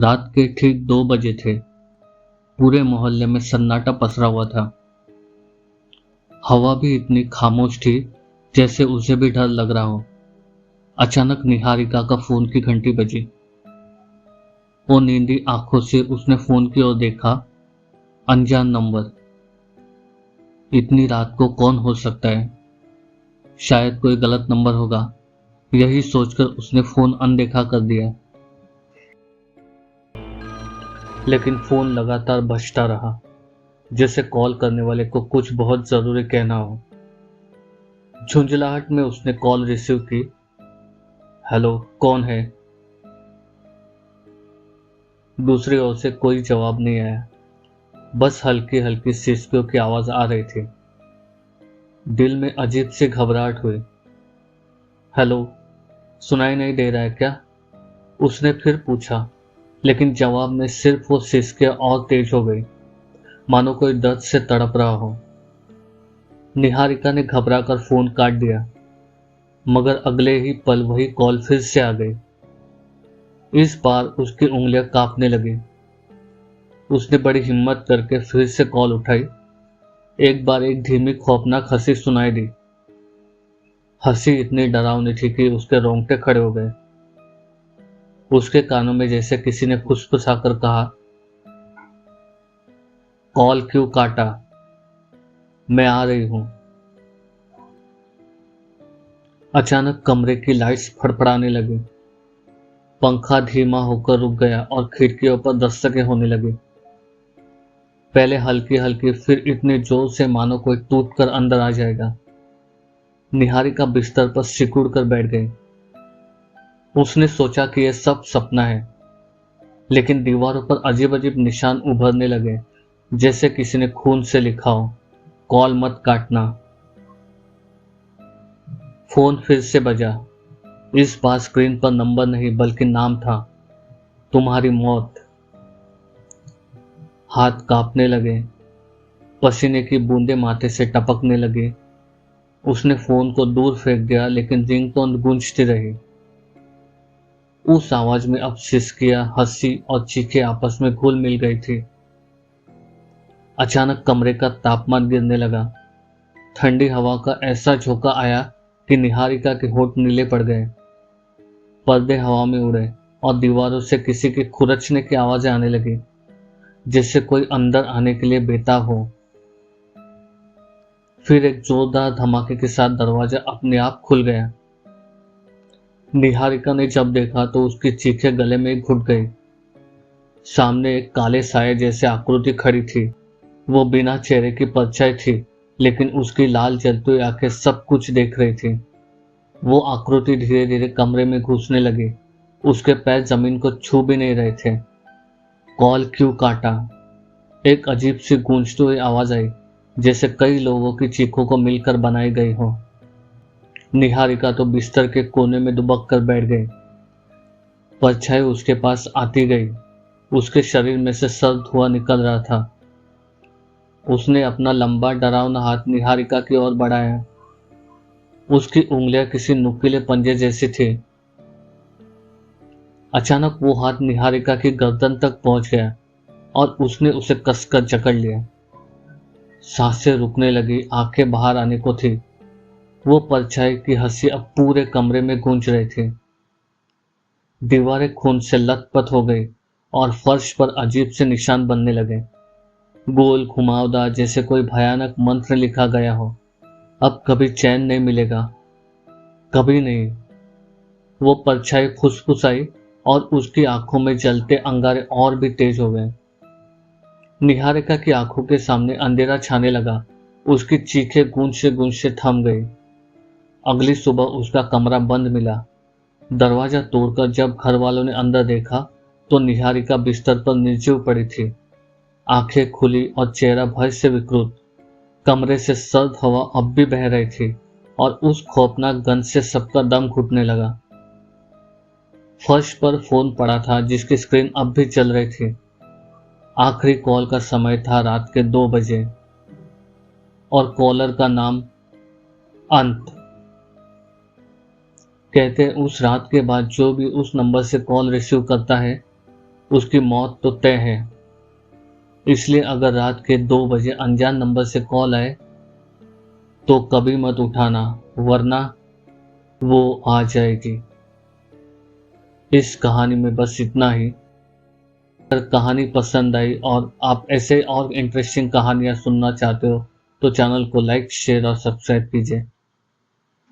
रात के ठीक 2 बजे थे। पूरे मोहल्ले में सन्नाटा पसरा हुआ था। हवा भी इतनी खामोश थी जैसे उसे भी डर लग रहा हो। अचानक निहारिका का फोन की घंटी बजी। वो नींदी आंखों से उसने फोन की ओर देखा। अनजान नंबर। इतनी रात को कौन हो सकता है? शायद कोई गलत नंबर होगा। यही सोचकर उसने फोन अनदेखा कर दिया। लेकिन फोन लगातार बजता रहा, जैसे कॉल करने वाले को कुछ बहुत जरूरी कहना हो। झुंझलाहट में उसने कॉल रिसीव की। हेलो, कौन है? दूसरी ओर से कोई जवाब नहीं आया। बस हल्की हल्की सिसकियों की आवाज आ रही थी। दिल में अजीब सी घबराहट हुई। हेलो, सुनाई नहीं दे रहा है क्या? उसने फिर पूछा, लेकिन जवाब में सिर्फ वो सिसकियां और तेज हो गई, मानो कोई दर्द से तड़प रहा हो। निहारिका ने घबरा कर फोन काट दिया, मगर अगले ही पल वही कॉल फिर से आ गई। इस बार उसकी उंगलियां कांपने लगी। उसने बड़ी हिम्मत करके फिर से कॉल उठाई। एक बार एक धीमी खौफनाक हंसी सुनाई दी। हंसी इतनी डरावनी थी कि उसके रोंगटे खड़े हो गए। उसके कानों में जैसे किसी ने फुसफुसाकर कहा, कॉल क्यों काटा? मैं आ रही हूं। अचानक कमरे की लाइट्स फड़फड़ाने लगी। पंखा धीमा होकर रुक गया और खिड़कियों पर दस्तकें होने लगी। पहले हल्की हल्की, फिर इतने जोर से मानो कोई टूट कर अंदर आ जाएगा। निहारिका बिस्तर पर सिकुड़ कर बैठ गई। उसने सोचा कि यह सब सपना है, लेकिन दीवारों पर अजीब अजीब निशान उभरने लगे, जैसे किसी ने खून से लिखा हो, कॉल मत काटना। फोन फिर से बजा। इस बार स्क्रीन पर नंबर नहीं बल्कि नाम था, तुम्हारी मौत। हाथ कांपने लगे, पसीने की बूंदें माथे से टपकने लगी। उसने फोन को दूर फेंक दिया, लेकिन रिंगटोन गूंजती रही। उस आवाज में अब सिसकियां, हंसी और चीखें आपस में घुल मिल गई थी। अचानक कमरे का तापमान गिरने लगा। ठंडी हवा का ऐसा झोंका आया कि निहारिका के होंठ नीले पड़ गए। पर्दे हवा में उड़े और दीवारों से किसी के खुरचने की आवाजें आने लगी, जैसे कोई अंदर आने के लिए बेताब हो। फिर एक जोरदार धमाके के साथ दरवाजा अपने आप खुल गया। निहारिका ने जब देखा तो उसकी चीखें गले में घुट गई। सामने एक काले साये जैसे आकृति खड़ी थी। वो बिना चेहरे की परछाई थी, लेकिन उसकी लाल जलती हुई आंखें सब कुछ देख रही थी। वो आकृति धीरे धीरे कमरे में घुसने लगी। उसके पैर जमीन को छू भी नहीं रहे थे। कॉल क्यों काटा? एक अजीब सी गूंजती हुई आवाज आई, जैसे कई लोगों की चीखों को मिलकर बनाई गई हो। निहारिका तो बिस्तर के कोने में दुबक कर बैठ गई। परछाई उसके पास आती गई। उसके शरीर में से सर्द धुआं निकल रहा था। उसने अपना लंबा डरावना हाथ निहारिका की ओर बढ़ाया। उसकी उंगलियां किसी नुकीले पंजे जैसी थी। अचानक वो हाथ निहारिका की गर्दन तक पहुंच गया और उसने उसे कसकर जकड़ लिया। सांसें रुकने लगी, आंखें बाहर आने को थी। वो परछाई की हंसी अब पूरे कमरे में गूंज रही थी। दीवारें खून से लथपथ हो गई और फर्श पर अजीब से निशान बनने लगे, गोल घुमावदार, जैसे कोई भयानक मंत्र लिखा गया हो। अब कभी चैन नहीं मिलेगा, कभी नहीं। वो परछाई फुसफुसाई और उसकी आंखों में जलते अंगारे और भी तेज हो गए। निहारिका की आंखों के सामने अंधेरा छाने लगा। उसकी चीखें गूंजते थम गई। अगली सुबह उसका कमरा बंद मिला। दरवाजा तोड़कर जब घर वालों ने अंदर देखा तो निहारिका बिस्तर पर निर्जीव पड़ी थी, आंखें खुली और चेहरा भय से विकृत। कमरे से सर्द हवा अब भी बह रही थी और उस खौफनाक गंध से सबका दम घुटने लगा। फर्श पर फोन पड़ा था, जिसकी स्क्रीन अब भी चल रही थी। आखिरी कॉल का समय था रात के 2 बजे और कॉलर का नाम अंत। कहते हैं उस रात के बाद जो भी उस नंबर से कॉल रिसीव करता है, उसकी मौत तो तय है। इसलिए अगर रात के 2 बजे अनजान नंबर से कॉल आए तो कभी मत उठाना, वरना वो आ जाएगी। इस कहानी में बस इतना ही। अगर कहानी पसंद आई और आप ऐसे और इंटरेस्टिंग कहानियां सुनना चाहते हो तो चैनल को लाइक, शेयर और सब्सक्राइब कीजिए।